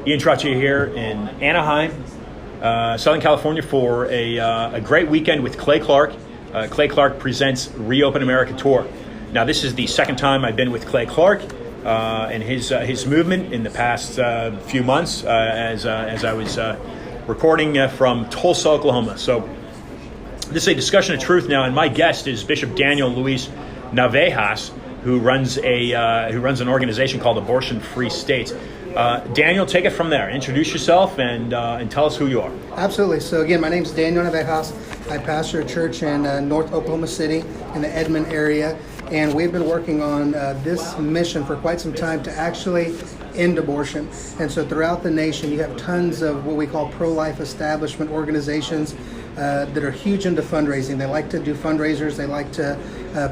Ian Traccia here in Anaheim, Southern California for a great weekend with Clay Clark. Clay Clark presents Reopen America Tour. Now, this is the second time I've been with Clay Clark and his movement in the past few months as I was recording from Tulsa, Oklahoma. So this is a discussion of truth now, and my guest is Bishop Daniel Luis Navejas, who runs an organization called Abortion Free States. Daniel, take it from there. Introduce yourself and tell us who you are. Absolutely. So again, my name is Daniel Navejas. I pastor a church in North Oklahoma City in the Edmond area, and we've been working on this mission for quite some time to actually end abortion. And so throughout the nation, you have tons of what we call pro-life establishment organizations that are huge into fundraising. They like to do fundraisers. They like to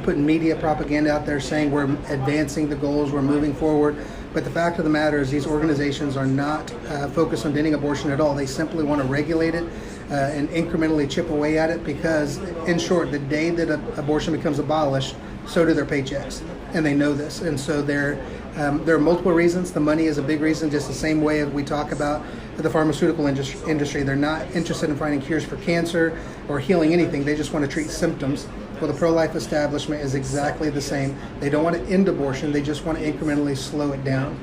put media propaganda out there saying we're advancing the goals, we're moving forward. But the fact of the matter is these organizations are not focused on ending abortion at all. They simply want to regulate it and incrementally chip away at it because, in short, the day that abortion becomes abolished, so do their paychecks. And they know this. And so there are multiple reasons. The money is a big reason, just the same way as we talk about the pharmaceutical industry. They're not interested in finding cures for cancer or healing anything. They just want to treat symptoms. Well, the pro-life establishment is exactly the same. They don't want to end abortion. They just want to incrementally slow it down.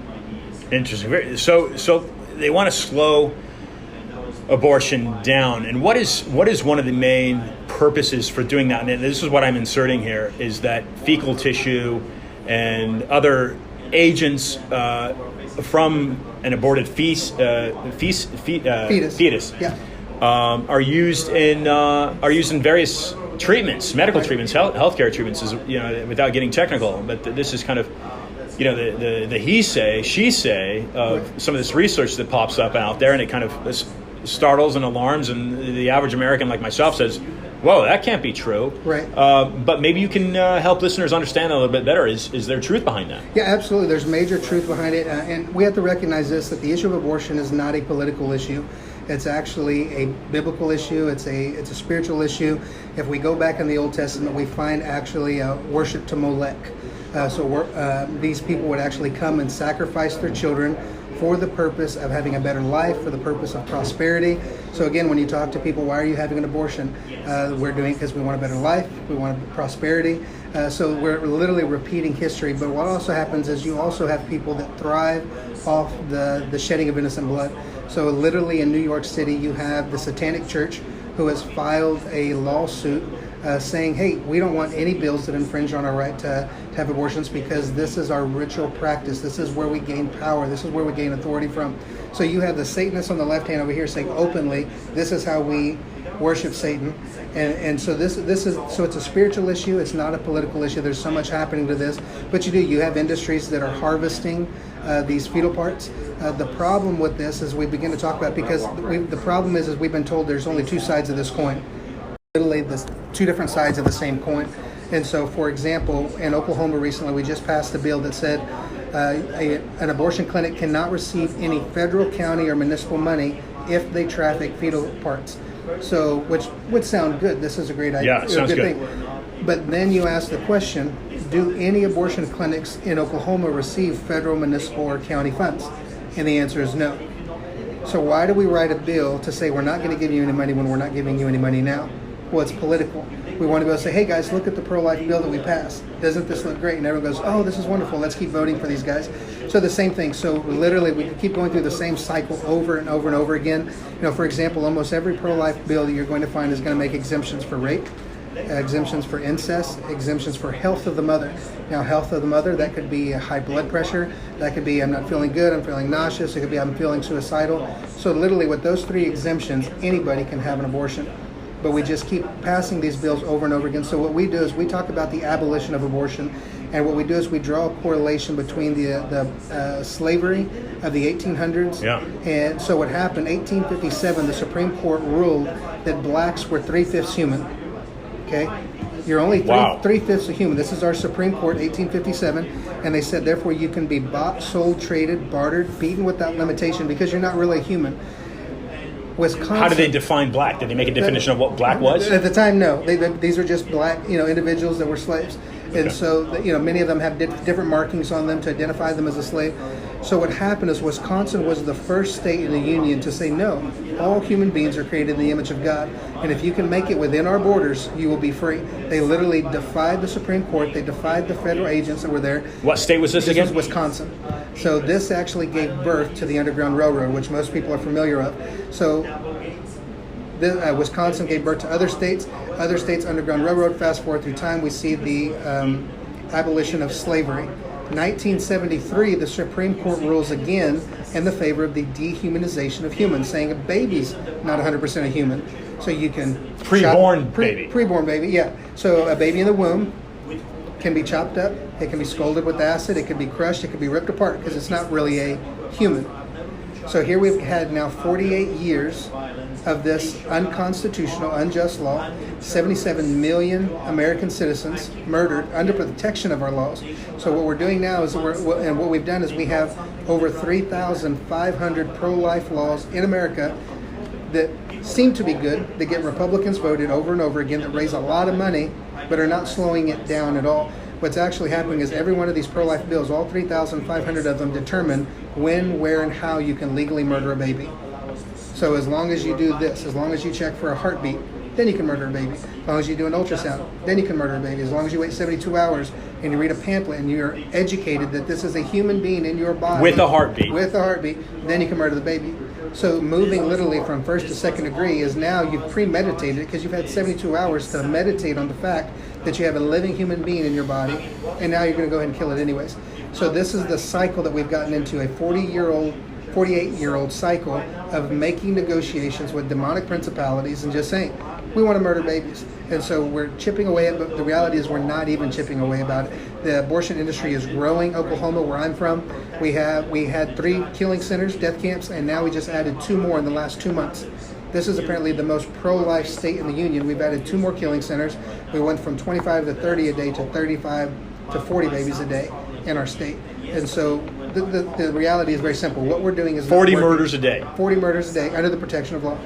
Interesting. So they want to slow abortion down. And what is one of the main purposes for doing that? And this is what I'm inserting here, is that fecal tissue and other agents from an aborted fetus Yeah. are used in various treatments, medical treatments, healthcare treatments, without getting technical. But this is kind of, the he say, she say of some of this research that pops up out there, and it kind of startles and alarms, and the average American like myself says, whoa, that can't be true. Right. But maybe you can help listeners understand a little bit better. Is there truth behind that? Yeah, absolutely. There's major truth behind it. And we have to recognize this, that the issue of abortion is not a political issue. It's actually a biblical issue. It's a spiritual issue. If we go back in the Old Testament, we find actually worship to Molech. These people would actually come and sacrifice their children for the purpose of having a better life, for the purpose of prosperity. So again, when you talk to people, why are you having an abortion? We're doing it because we want a better life, we want prosperity. So we're literally repeating history. But what also happens is you also have people that thrive off the shedding of innocent blood. So literally in New York City, you have the Satanic Church who has filed a lawsuit saying, hey, we don't want any bills that infringe on our right to have abortions because this is our ritual practice. This is where we gain power. This is where we gain authority from. So you have the Satanists on the left hand over here saying openly, this is how we worship Satan. And so this is it's a spiritual issue. It's not a political issue. There's so much happening to this. But you have industries that are harvesting these fetal parts. The problem with this is we begin to talk about, because the problem is we've been told there's only two sides of this coin. Literally, there's two different sides of the same coin. And so, for example, in Oklahoma recently, we just passed a bill that said an abortion clinic cannot receive any federal, county, or municipal money if they traffic fetal parts. So, which would sound good. This is a great idea. Yeah, sounds good. Thing. But then you ask the question, do any abortion clinics in Oklahoma receive federal, municipal, or county funds? And the answer is no. So why do we write a bill to say we're not going to give you any money when we're not giving you any money now? Well, it's political. We want to be able to say, hey guys, look at the pro-life bill that we passed. Doesn't this look great? And everyone goes, oh, this is wonderful. Let's keep voting for these guys. So the same thing. So literally we keep going through the same cycle over and over and over again. For example, almost every pro-life bill that you're going to find is going to make exemptions for rape, exemptions for incest, exemptions for health of the mother. Now, health of the mother, that could be high blood pressure. That could be I'm not feeling good, I'm feeling nauseous. It could be I'm feeling suicidal. So literally with those three exemptions, anybody can have an abortion. But we just keep passing these bills over and over again. So what we do is we talk about the abolition of abortion. And what we do is we draw a correlation between the slavery of the 1800s. Yeah. And so what happened, 1857, the Supreme Court ruled that blacks were 3/5 human. Okay? You're only three-fifths a human. This is our Supreme Court, 1857. And they said, therefore, you can be bought, sold, traded, bartered, beaten without limitation because you're not really a human. Wisconsin. How did they define black? Did they make a definition of what black was? At the time, no. These are just black, individuals that were slaves. And so, many of them have different markings on them to identify them as a slave. So what happened is Wisconsin was the first state in the union to say, no, all human beings are created in the image of God. And if you can make it within our borders, you will be free. They literally defied the Supreme Court. They defied the federal agents that were there. What state was this again? This was Wisconsin. So this actually gave birth to the Underground Railroad, which most people are familiar of. So Wisconsin gave birth to other states. Other states, Underground Railroad. Fast forward through time, we see the abolition of slavery. 1973, the Supreme Court rules again in the favor of the dehumanization of humans, saying a baby's not 100% a human. So you can... Baby. Preborn baby, yeah. So a baby in the womb can be chopped up, it can be scalded with acid, it can be crushed, it can be ripped apart, because it's not really a human. So here we've had now 48 years of this unconstitutional, unjust law. 77 million American citizens murdered under protection of our laws. So what we're doing now is, what we've done is we have over 3,500 pro-life laws in America that seem to be good, that get Republicans voted over and over again, that raise a lot of money, but are not slowing it down at all. What's actually happening is every one of these pro-life bills, all 3,500 of them, determine when, where, and how you can legally murder a baby. So as long as you do this, as long as you check for a heartbeat, then you can murder a baby. As long as you do an ultrasound, then you can murder a baby. As long as you wait 72 hours and you read a pamphlet and you're educated that this is a human being in your body. With a heartbeat. With a heartbeat, then you can murder the baby. So moving literally from first to second degree is now you've premeditated it, because you've had 72 hours to meditate on the fact that you have a living human being in your body, and now you're going to go ahead and kill it anyways. So this is the cycle that we've gotten into, a 48-year-old cycle of making negotiations with demonic principalities and just saying, we want to murder babies. And so we're chipping away at it, but the reality is we're not even chipping away about it. The abortion industry is growing. Oklahoma, where I'm from, we had 3 killing centers, death camps, and now we just added 2 more in the last 2 months. This is apparently the most pro-life state in the union. We've added 2 more killing centers. We went from 25 to 30 a day to 35 to 40 babies a day in our state. And so the reality is very simple. What we're doing is 40 murders a day. 40 murders a day under the protection of law.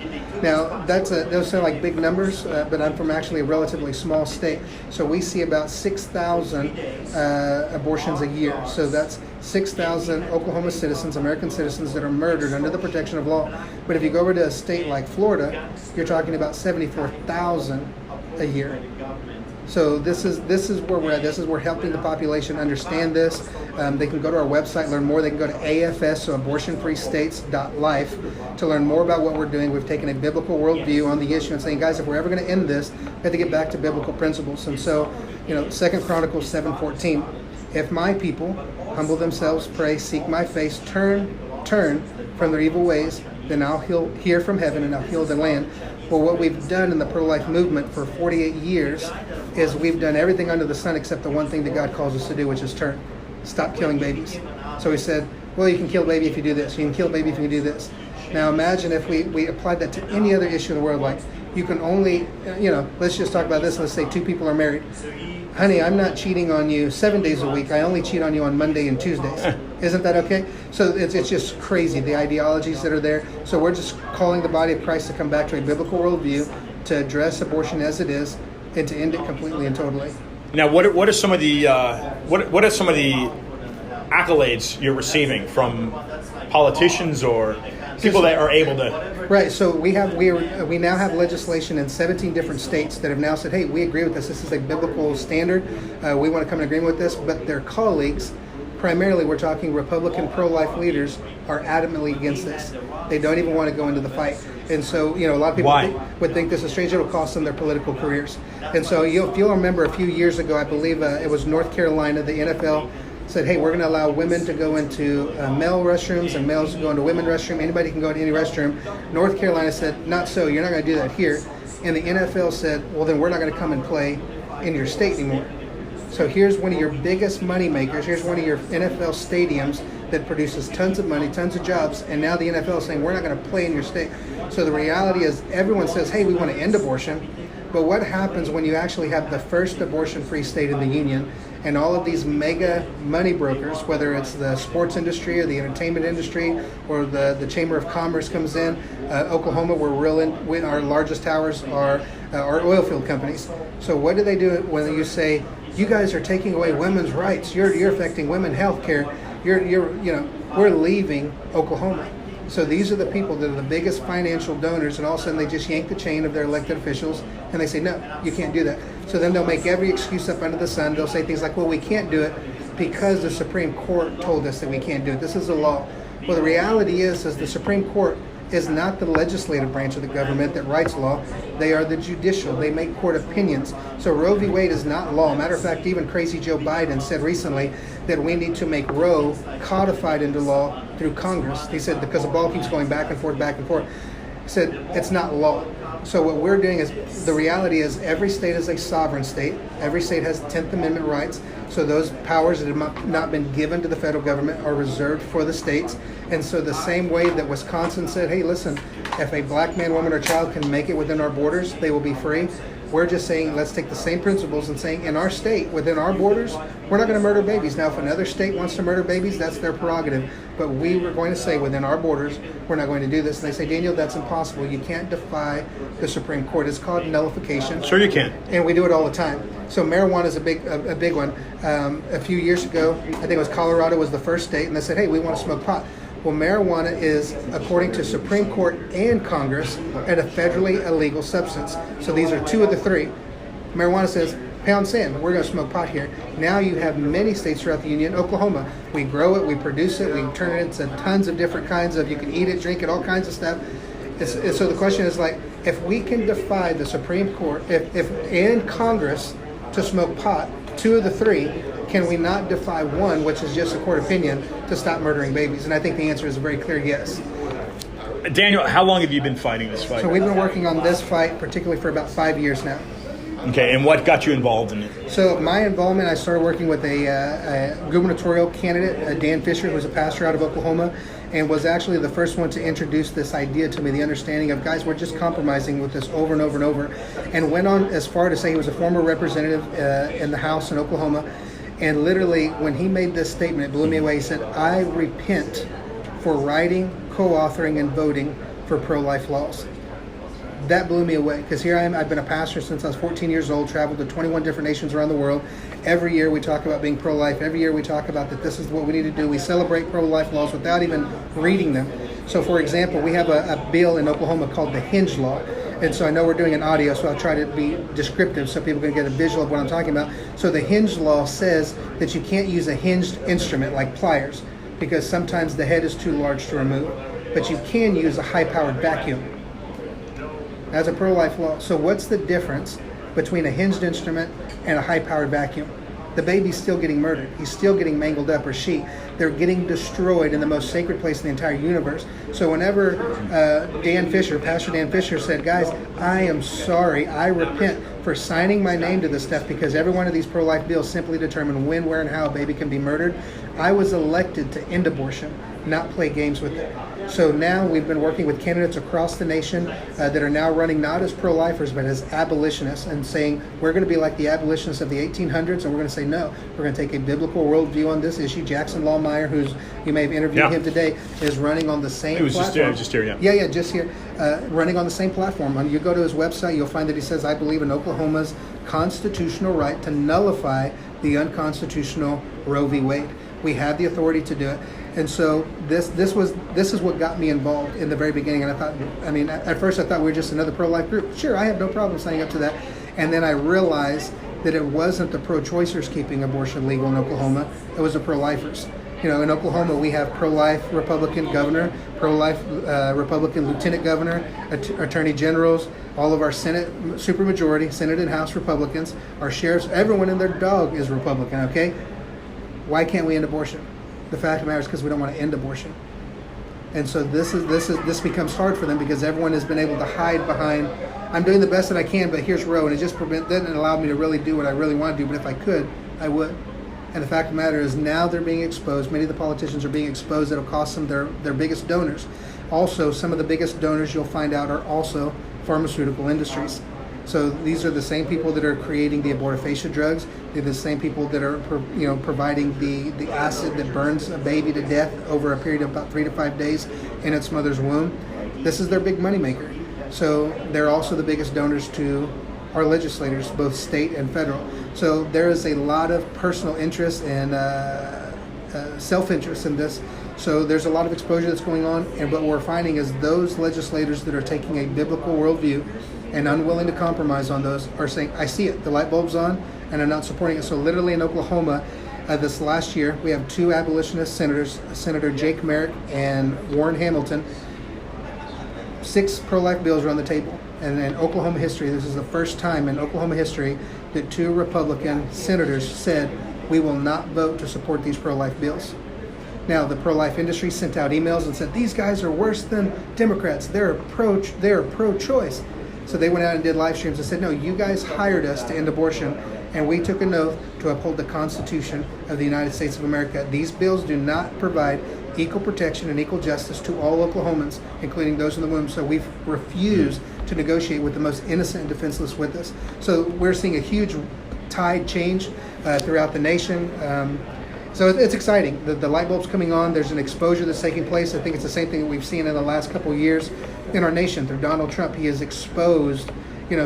Now, those sound like big numbers, but I'm from actually a relatively small state. So we see about 6,000 abortions a year. So that's 6,000 Oklahoma citizens, American citizens, that are murdered under the protection of law. But if you go over to a state like Florida, you're talking about 74,000 a year. So this is where we're at. This is we're helping the population understand this. They can go to our website, learn more. They can go to AFS, so abortionfreestates.life, to learn more about what we're doing. We've taken a biblical worldview on the issue and saying, guys, if we're ever going to end this, we have to get back to biblical principles. And so, 2 Chronicles 7:14, if my people humble themselves, pray, seek my face, turn from their evil ways, then I'll hear from heaven and I'll heal the land. Well, what we've done in the pro-life movement for 48 years is we've done everything under the sun except the one thing that God calls us to do, which is turn. Stop killing babies. So he said, well, you can kill a baby if you do this. You can kill a baby if you do this. Now imagine if we applied that to any other issue in the world, like you can only, let's just talk about this. Let's say 2 people are married. Honey, I'm not cheating on you 7 days a week. I only cheat on you on Monday and Tuesdays. Isn't that okay? So it's just crazy, the ideologies that are there. So we're just calling the body of Christ to come back to a biblical worldview, to address abortion as it is, and to end it completely and totally. Now, what are some of the what are some of the accolades you're receiving from politicians or people that are able to? Right. So we now have legislation in 17 different states that have now said, hey, we agree with this. This is a biblical standard. We want to come in agreement with this. But their colleagues, primarily we're talking Republican pro-life leaders, are adamantly against this. They don't even want to go into the fight. And so, a lot of people would think this is strange. It'll cost them their political careers. And so if you'll remember a few years ago, I believe it was North Carolina, the NFL said, hey, we're going to allow women to go into male restrooms and males to go into women's restroom. Anybody can go to any restroom. North Carolina said, not so. You're not going to do that here. And the NFL said, well, then we're not going to come and play in your state anymore. So here's one of your biggest money makers. Here's one of your NFL stadiums that produces tons of money, tons of jobs. And now the NFL is saying, we're not going to play in your state. So the reality is everyone says, hey, we want to end abortion. But what happens when you actually have the first abortion-free state in the union, and all of these mega money brokers, whether it's the sports industry or the entertainment industry or the Chamber of Commerce comes in, Oklahoma, our largest towers are oil field companies. So what do they do when you say, you guys are taking away women's rights, you're affecting women's health care, you're we're leaving Oklahoma. So these are the people that are the biggest financial donors, and all of a sudden they just yank the chain of their elected officials and they say, no, you can't do that. So then they'll make every excuse up under the sun. They'll say things like, well, we can't do it because the Supreme Court told us that we can't do it. This is a law. Well, the reality is the Supreme Court is not the legislative branch of the government that writes law. They are the judicial. They make court opinions. So Roe v. Wade is not law. Matter of fact, even crazy Joe Biden said recently that we need to make Roe codified into law through Congress. He said because the ball keeps going back and forth, He said it's not law. So what we're doing is, the reality is every state is a sovereign state. Every state has 10th Amendment rights. So those powers that have not been given to the federal government are reserved for the states. And so the same way that Wisconsin said, hey, listen, if a black man, woman, or child can make it within our borders, they will be free. We're just saying, let's take the same principles and saying, in our state, within our borders, we're not going to murder babies. Now, if another state wants to murder babies, that's their prerogative. But we were going to say, within our borders, we're not going to do this. And they say, Daniel, that's impossible. You can't defy the Supreme Court. It's called nullification. Sure you can. And we do it all the time. So marijuana is a big one. A few years ago, I think it was Colorado was the first state, and they said, hey, we want to smoke pot. Well, marijuana is, according to Supreme Court and Congress, a federally illegal substance. So these are two of the three. Marijuana says, pound sand, we're going to smoke pot here. Now you have many states throughout the union. Oklahoma, we grow it, we produce it, we turn it into tons of different kinds of, you can eat it, drink it, all kinds of stuff. So the question is like, if we can defy the Supreme Court and Congress to smoke pot, two of the three, can we not defy one, which is just a court opinion, to stop murdering babies? And I think the answer is a very clear yes. Daniel, how long have you been fighting this fight? So we've been working on this fight particularly for about 5 years now. Okay, and what got you involved in it? So my involvement, I started working with a gubernatorial candidate, Dan Fisher, who's a pastor out of Oklahoma, and was actually the first one to introduce this idea to me, the understanding of, guys, we're just compromising with this over and over and over, and went on as far to say he was a former representative in the House in Oklahoma. And literally, when he made this statement, it blew me away. He said, I repent for writing, co-authoring, and voting for pro-life laws. That blew me away, because here I am. I've been a pastor since I was 14 years old, traveled to 21 different nations around the world. Every year we talk about being pro-life. Every year we talk about that this is what we need to do. We celebrate pro-life laws without even reading them. So, for example, we have a bill in Oklahoma called the Hinge Law. And so I know we're doing an audio, so I'll try to be descriptive so people can get a visual of what I'm talking about. So the hinge law says that you can't use a hinged instrument like pliers because sometimes the head is too large to remove, but you can use a high-powered vacuum. That's a pro-life law. So what's the difference between a hinged instrument and a high-powered vacuum? The baby's still getting murdered. He's still getting mangled up, or she. They're getting destroyed in the most sacred place in the entire universe. So whenever Pastor Dan Fisher said, guys, I am sorry, I repent for signing my name to this stuff, because every one of these pro-life bills simply determine when, where, and how a baby can be murdered. I was elected to end abortion, not play games with it. So now we've been working with candidates across the nation that are now running not as pro-lifers but as abolitionists, and saying we're going to be like the abolitionists of the 1800s, and we're going to say no. We're going to take a biblical worldview on this issue. Jackson Lawmeyer, who's, you may have interviewed him today, is running on the same platform. Just here, just here. Running on the same platform. When you go to his website, you'll find that he says, I believe in Oklahoma's constitutional right to nullify the unconstitutional Roe v. Wade. We have the authority to do it. And so this is what got me involved in the very beginning. And at first I thought we were just another pro-life group. Sure, I have no problem signing up to that. And then I realized that it wasn't the pro-choicers keeping abortion legal in Oklahoma. It was the pro-lifers. In Oklahoma, we have pro-life Republican governor, pro-life Republican lieutenant governor, attorney generals, all of our Senate supermajority, Senate and House Republicans, our sheriffs, everyone and their dog is Republican, okay? Why can't we end abortion? The fact of the matter is because we don't want to end abortion. And so this becomes hard for them, because everyone has been able to hide behind, I'm doing the best that I can, but here's Roe, and it just doesn't allow me to really do what I really want to do, but if I could, I would. And the fact of the matter is now they're being exposed. Many of the politicians are being exposed. It'll cost them their biggest donors. Also, some of the biggest donors you'll find out are also pharmaceutical industries. So these are the same people that are creating the abortifacient drugs. They're the same people that are providing the acid that burns a baby to death over a period of about 3 to 5 days in its mother's womb. This is their big moneymaker. So they're also the biggest donors to our legislators, both state and federal. So there is a lot of personal interest and self-interest in this. So there's a lot of exposure that's going on, and what we're finding is those legislators that are taking a biblical worldview and unwilling to compromise on those are saying, I see it, the light bulb's on, and I'm not supporting it. So literally in Oklahoma, this last year, we have two abolitionist senators, Senator Jake Merrick and Warren Hamilton. 6 pro-life bills are on the table. And in Oklahoma history, this is the first time in Oklahoma history that 2 Republican senators said, we will not vote to support these pro-life bills. Now, the pro-life industry sent out emails and said, these guys are worse than Democrats. They're pro-choice. So they went out and did live streams and said, no, you guys hired us to end abortion, and we took an oath to uphold the Constitution of the United States of America. These bills do not provide equal protection and equal justice to all Oklahomans, including those in the womb. So we've refused to negotiate with the most innocent and defenseless with us. So we're seeing a huge tide change throughout the nation. So it's exciting. The light bulb's coming on. There's an exposure that's taking place. I think it's the same thing that we've seen in the last couple of years in our nation through Donald Trump. He has exposed,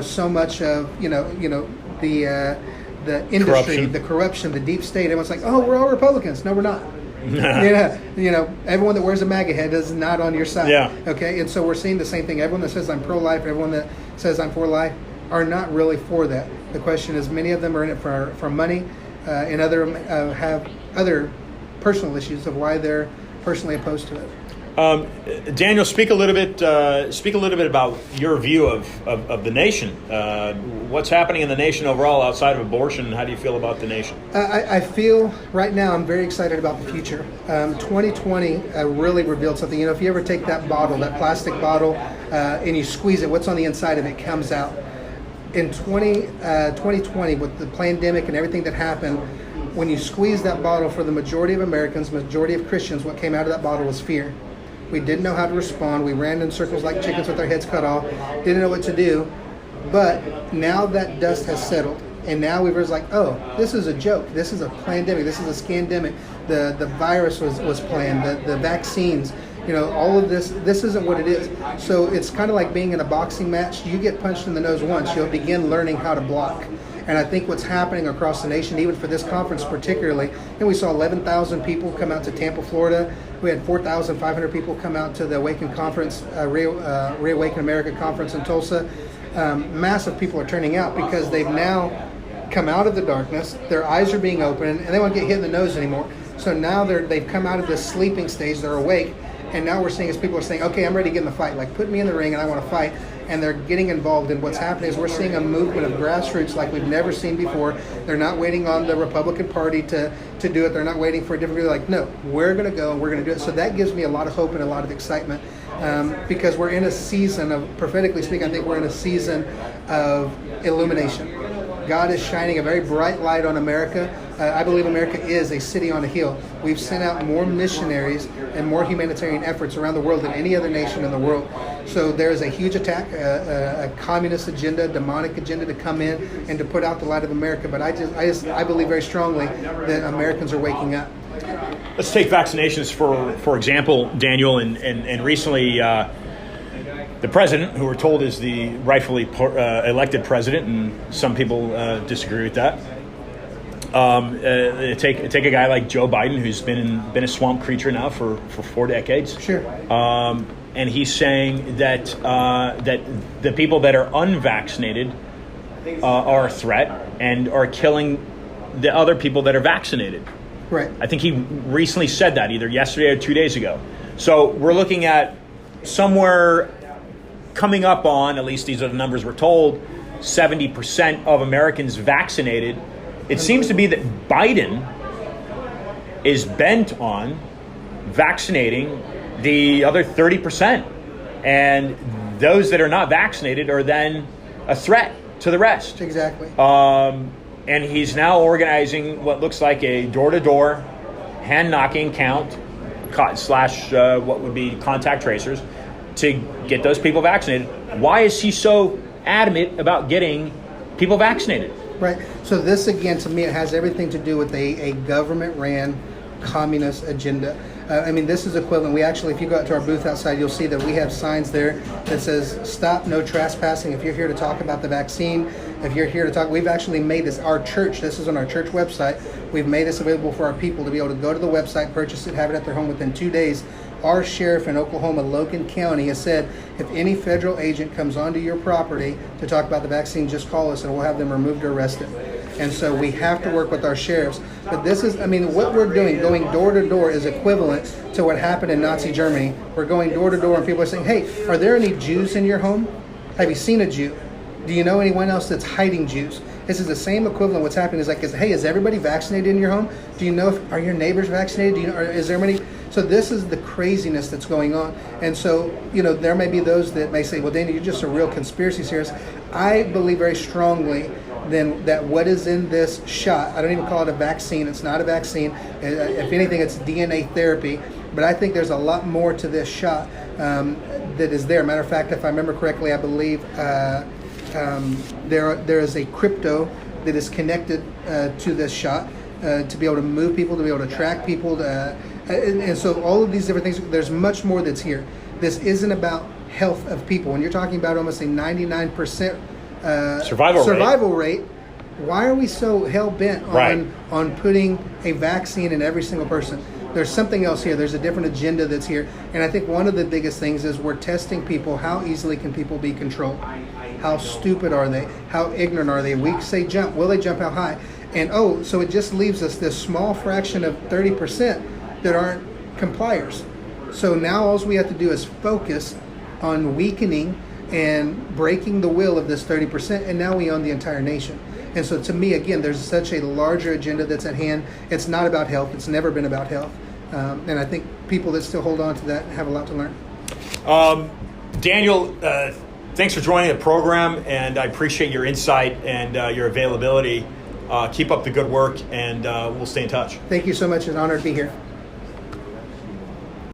so much of, the industry, the corruption, the deep state. Everyone's like, oh, we're all Republicans. No, we're not. Everyone that wears a MAGA head is not on your side. Yeah. Okay, and so we're seeing the same thing. Everyone that says I'm pro-life, everyone that says I'm for life, are not really for that. The question is, many of them are in it for money, and other have other personal issues of why they're personally opposed to it. Daniel, speak a little bit about your view of the nation. What's happening in the nation overall outside of abortion? How do you feel about the nation? I feel right now I'm very excited about the future. 2020 really revealed something. If you ever take that bottle, that plastic bottle, and you squeeze it, what's on the inside of it comes out. In 2020, with the pandemic and everything that happened, when you squeeze that bottle, for the majority of Americans, majority of Christians, what came out of that bottle was fear. We didn't know how to respond. We ran in circles like chickens with our heads cut off. Didn't know what to do. But now that dust has settled, and now we were like, oh, this is a joke. This is a pandemic. This is a scandemic. The virus was planned. The vaccines. All of this isn't what it is. So it's kind of like being in a boxing match. You get punched in the nose once, you'll begin learning how to block. And I think what's happening across the nation, even for this conference particularly, and we saw 11,000 people come out to Tampa, Florida. We had 4,500 people come out to the Awaken Conference, Reawaken America Conference in Tulsa. Massive people are turning out because they've now come out of the darkness. Their eyes are being opened, and they won't get hit in the nose anymore. So now they've come out of this sleeping stage. They're awake. And now we're seeing as people are saying, okay, I'm ready to get in the fight. Like, put me in the ring and I want to fight. And they're getting involved. And what's happening is we're seeing a movement of grassroots like we've never seen before. They're not waiting on the Republican Party to do it. They're not waiting for a different group. They're like, no, we're going to go and we're going to do it. So that gives me a lot of hope and a lot of excitement because we're in a season of, prophetically speaking, I think we're in a season of illumination. God is shining a very bright light on America. I believe America is a city on a hill. We've sent out more missionaries and more humanitarian efforts around the world than any other nation in the world. So there is a huge attack, a communist agenda, demonic agenda to come in and to put out the light of America. But I believe very strongly that Americans are waking up. Let's take vaccinations for example, Daniel, and recently the president, who we're told is the rightfully elected president, and some people disagree with that. Take a guy like Joe Biden, who's been a swamp creature now for 4 decades. Sure. And he's saying that that the people that are unvaccinated are a threat and are killing the other people that are vaccinated. Right. I think he recently said that either yesterday or 2 days ago. So we're looking at somewhere coming up on, at least these are the numbers we're told, 70% of Americans vaccinated. It seems to be that Biden is bent on vaccinating the other 30%. And those that are not vaccinated are then a threat to the rest. Exactly. And he's now organizing what looks like a door-to-door hand-knocking count / what would be contact tracers to get those people vaccinated. Why is he so adamant about getting people vaccinated? Right. So this, again, to me, it has everything to do with a government-ran communist agenda. This is equivalent. We actually, if you go out to our booth outside, you'll see that we have signs there that says, stop, no trespassing. If you're here to talk about the vaccine, If you're here to talk, we've actually made this our church. This is on our church website. We've made this available for our people to be able to go to the website, purchase it, have it at their home within 2 days. Our sheriff in Oklahoma, Logan County, has said if any federal agent comes onto your property to talk about the vaccine, just call us and we'll have them removed or arrested. And so we have to work with our sheriffs. But this is, I mean, what we're doing, going door to door, is equivalent to what happened in Nazi Germany. We're going door to door and people are saying, hey, are there any Jews in your home? Have you seen a Jew? Do you know anyone else that's hiding Jews? This is the same equivalent. What's happening is like, hey, is everybody vaccinated in your home? Do you know are your neighbors vaccinated? Do you know, is there many? So this is the craziness that's going on. And so, there may be those that may say, well, Dana, you're just a real conspiracy theorist. I believe very strongly then that what is in this shot, I don't even call it a vaccine. It's not a vaccine. If anything, it's DNA therapy. But I think there's a lot more to this shot that is there. Matter of fact, if I remember correctly, I believe there is a crypto that is connected to this shot to be able to move people, to be able to track people. And so all of these different things, there's much more that's here. This isn't about health of people. When you're talking about almost a 99% survival rate, why are we so hell-bent on putting a vaccine in every single person? There's something else here. There's a different agenda that's here. And I think one of the biggest things is we're testing people. How easily can people be controlled? How stupid are they? How ignorant are they? We say jump. Will they jump how high? And so it just leaves us this small fraction of 30% that aren't compliers. So now all we have to do is focus on weakening and breaking the will of this 30%, and now we own the entire nation. And so to me, again, there's such a larger agenda that's at hand. It's not about health. It's never been about health. And I think people that still hold on to that have a lot to learn. Daniel, thanks for joining the program, and I appreciate your insight and your availability. Keep up the good work, and we'll stay in touch. Thank you so much. It's an honor to be here.